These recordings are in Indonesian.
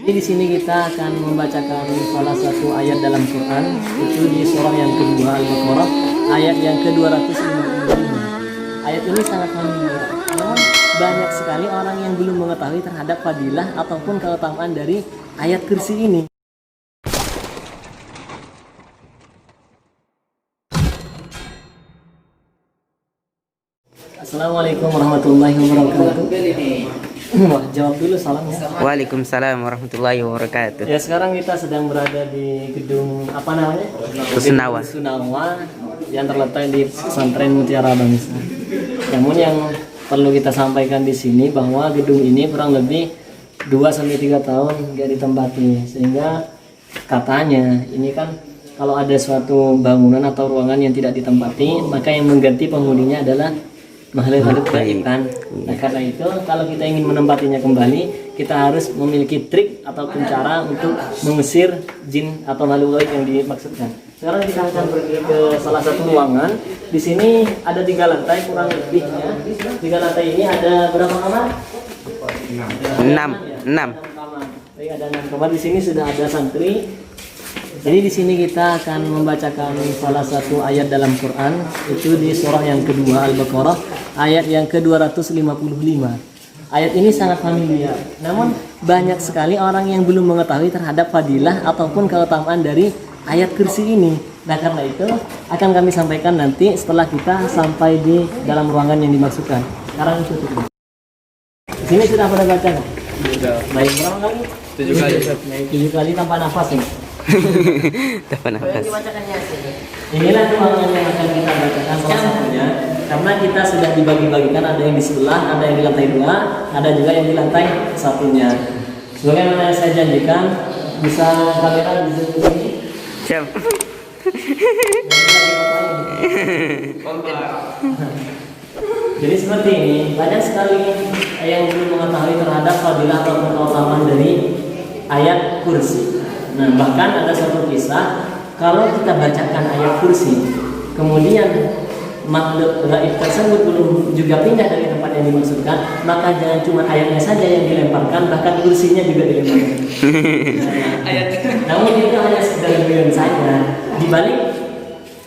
Di sini kita akan membacakan salah satu ayat dalam Quran, itu di surah yang kedua Al-Baqarah, ayat yang ke-255. Ayat ini sangat familiar, namun banyak sekali orang yang belum mengetahui terhadap fadilah ataupun keutamaan dari ayat kursi ini. Assalamualaikum warahmatullahi wabarakatuh. Wah, jawab dulu salamnya. Waalaikumsalam warahmatullahi wabarakatuh. Ya, sekarang kita sedang berada di gedung apa namanya? Rusunawa. Rusunawa yang terletak di pesantren Mutiara Bangsa. Namun yang perlu kita sampaikan di sini bahwa gedung ini kurang lebih 2-3 tahun nggak ditempati, sehingga katanya ini kan kalau ada suatu bangunan atau ruangan yang tidak ditempati, maka yang mengganti penghuninya adalah makhluk gaib kan. Nah, karena itu kalau kita ingin menempatinya kembali, kita harus memiliki trik ataupun cara untuk mengusir jin atau makhluk gaib yang dimaksudkan. Sekarang kita akan pergi ke salah satu ruangan. Di sini ada 3 lantai kurang lebihnya. 3 lantai ini ada berapa kamar? 6 kamar. Baik, ada 6 kamar. Di sini sudah ada santri. Jadi di sini kita akan membacakan salah satu ayat dalam Quran, itu di surah yang kedua Al-Baqarah, ayat yang ke-255. Ayat ini sangat familiar, namun banyak sekali orang yang belum mengetahui terhadap fadilah ataupun keutamaan dari ayat kursi ini. Nah, karena itu akan kami sampaikan nanti setelah kita sampai di dalam ruangan yang dimaksudkan. Sekarang ikuti. Di sini sudah pada baca? Sudah. Baik, berapa kali? 7 kali. 7 kali tanpa nafas ya. Tanpa nafas. Inilah ruangan yang akan kita bacakan salah satunya, karena kita sudah dibagi-bagikan, ada yang di sebelah, ada yang di lantai 2, ada juga yang di lantai satunya. Sebagaimana yang saya janjikan, bisa kamera di sini. Siap. Jadi seperti ini, banyak sekali yang belum mengetahui terhadap fadilah atau keutamaan dari ayat kursi. Nah, bahkan ada suatu kisah, kalau kita bacakan ayat kursi, kemudian makhluk gaib tersebut belum juga pindah dari tempat yang dimaksudkan, maka jangan cuma ayatnya saja yang dilemparkan, bahkan kursinya juga dilemparkan. Namun itu hanya sekedar guyon saja. Di balik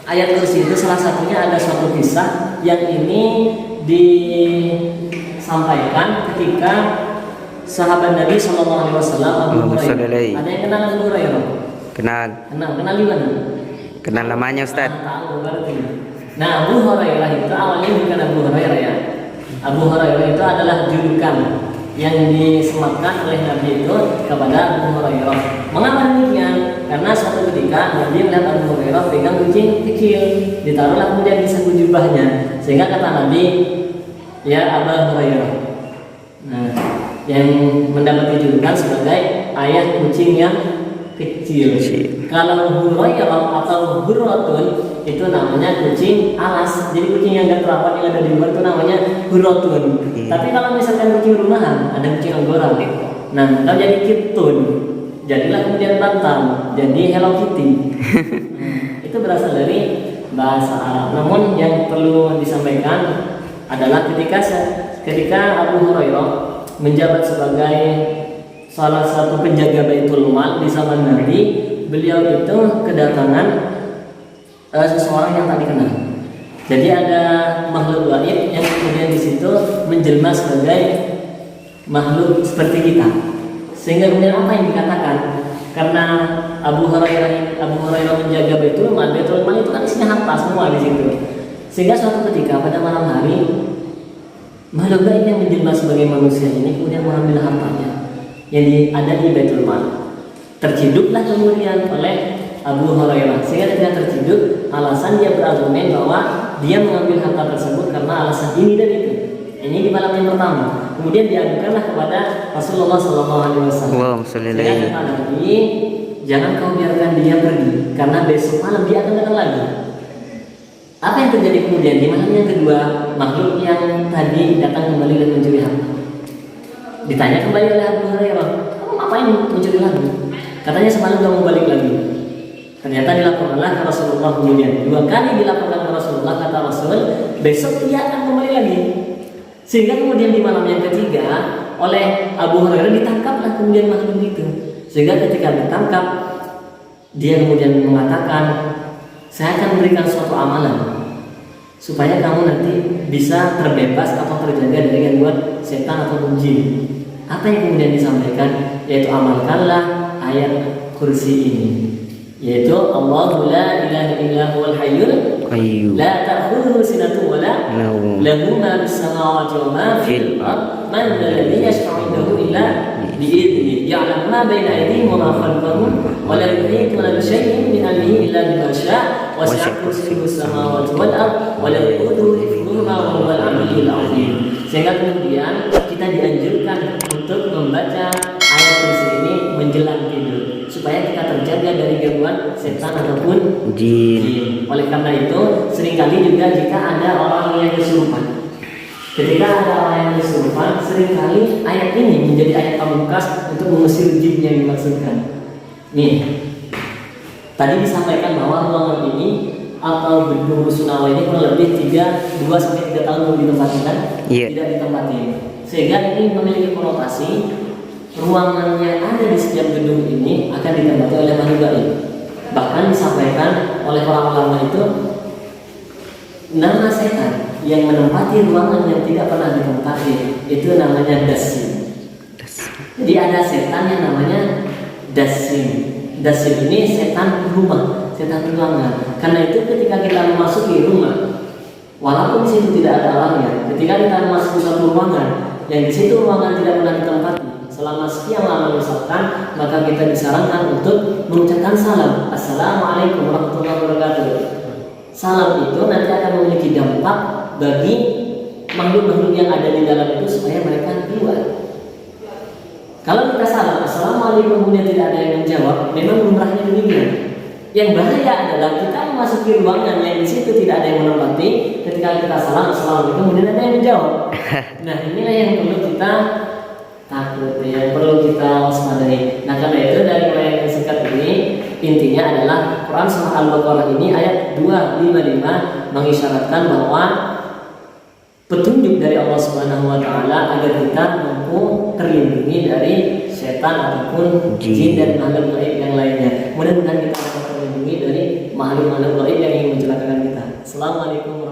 ayat kursi itu salah satunya ada suatu kisah yang ini disampaikan ketika sahabat Nabi SAW Abu Hurairah. Ada yang kenal Abu Hurairah? Kenal di mana? Kenal namanya Ustaz. Tahu berarti. Nah, Abu Hurairah itu awalnya bukan Abu Hurairah ya. Abu Hurairah itu adalah julukan yang disematkan oleh Nabi itu kepada Abu Hurairah. Mengapa demikian? Karena suatu ketika Nabi melihat Abu Hurairah pegang kucing kecil, ditaruhlah kemudian di saku jubahnya, sehingga kata Nabi, ya Abu Hurairah. Nah, yang mendapati julukan sebagai ayat kucing yang kecil. Kalau Hurairah atau Hurratun itu namanya kucing alas. Jadi kucing yang gak terapat yang ada di luar itu namanya Hurratun. Tapi kalau misalkan kucing rumahan, ada kucing anggora. Nah, kalau jadi Kitun, jadilah kemudian Bantam, jadi Hello Kitty. Itu berasal dari bahasa Arab. Namun yang perlu disampaikan adalah ketika Abu Hurairah menjabat sebagai salah satu penjaga Baitul Mal di zaman Nabi, beliau itu kedatangan seseorang yang tak dikenal. Jadi ada makhluk gaib yang kemudian di situ menjelma sebagai makhluk seperti kita. Sehingga kemudian apa yang dikatakan? Karena Abu Hurairah menjaga Baitul Mal itu kan isinya harta semua di situ. Sehingga suatu ketika pada malam hari, makhluk gaib yang menjelma sebagai manusia ini kemudian mengambil hartanya yang ada di Baitul Mal. Terciduklah kemudian oleh Abu Hurairah. Sehingga ketika terciduk, alasan dia berargumen bahwa dia mengambil harta tersebut karena alasan ini dan itu. Ini di malam yang pertama. Kemudian diadukanlah kepada Rasulullah SAW. Sehingga kata Nabi, jangan kau biarkan dia pergi, karena besok malam dia akan datang lagi. Apa yang terjadi kemudian di malam yang kedua, makhluk yang tadi datang kembali dan mencuri harta. Ditanya kembali oleh Abu Hurairah, kamu ngapain mencuri lagi? Katanya semalam kamu balik lagi. Ternyata dilaporkanlah ke Rasulullah kemudian 2 kali dilaporkan ke Rasulullah, kata Rasul, besok dia akan kembali lagi. Sehingga kemudian di malam yang ketiga oleh Abu Hurairah ditangkaplah kemudian makhluk itu. Sehingga ketika ditangkap, dia kemudian mengatakan, saya akan memberikan suatu amalan supaya kamu nanti bisa terbebas atau terjaga dari gangguan setan atau jin. Apa yang kemudian disampaikan? Yaitu amalkanlah ayat kursi ini, yaitu Allahu la ilaha illa huwal hayyul Qayyum. la ta'khudhuhu sinatun wa la Naum. lahu ma fis samawati wa ma fil ard man alladhi yashfa'u indahu illa bi'idhnihi ya'lamu ma baina aydihim wa ma khalfahum wa la yuhituna bi shay'in min ilmihi illa bima syaa' wa wasi'a kursiyyuhu samawati wal ard wa la yaquduhu hifdhuhuma wa huwal 'aliyyul 'azim. Sehingga kemudian kita dianjurkan untuk membaca ayat kursi ini menjelang tidur supaya kita terjaga dari gangguan setan ataupun Jin. Oleh karena itu, seringkali juga jika ada orang yang kesurupan, ketika ada orang yang kesurupan, seringkali ayat ini menjadi ayat pamungkas untuk mengusir jin yang dimaksudkan. Nih, tadi disampaikan bahwa ruangan ini atau gedung Rusunawa ini kurang lebih 2-3 tahun belum ditempati kan? Iya. Tidak ditempati. Sehingga ini memiliki konotasi ruangan yang ada di setiap gedung ini akan ditempati oleh makhluk gaib. Bahkan disampaikan oleh para ulama itu, nama setan yang menempati ruangan yang tidak pernah ditempati itu namanya dasim. Jadi ada setan yang namanya dasim. Dasim ini setan rumah, setan ruangan. Karena itu ketika kita memasuki rumah, walaupun di situ tidak ada orangnya, ketika kita memasuki suatu ruangan yang di situ ruangan tidak pernah ditempati selama sekian lama misalkan, maka kita disarankan untuk mengucapkan salam, Assalamualaikum warahmatullahi wabarakatuh. Salam itu nanti akan memiliki dampak bagi makhluk-makhluk yang ada di dalam itu supaya mereka keluar. Kalau kita salam Assalamualaikum kemudian tidak ada yang menjawab, memang lumrahnya demikian. Yang bahaya adalah kita memasuki ruangan yang di situ tidak ada yang menempati, ketika kita salam Assalamualaikum kemudian ada yang menjawab. Nah, inilah yang perlu kita takut, yang perlu kita waspadai. Nah, karena itu dari ayat yang singkat ini intinya adalah Quran surah Al-Baqarah ini ayat 255 mengisyaratkan bahwa petunjuk dari Allah Subhanahu wa taala agar kita mampu terlindungi dari setan ataupun jin dan makhluk gaib yang lainnya. Mudah-mudahan kita dapat terlindungi dari makhluk-makhluk gaib yang ingin mencelakakan kita. Assalamualaikum warahmatullahi wabarakatuh.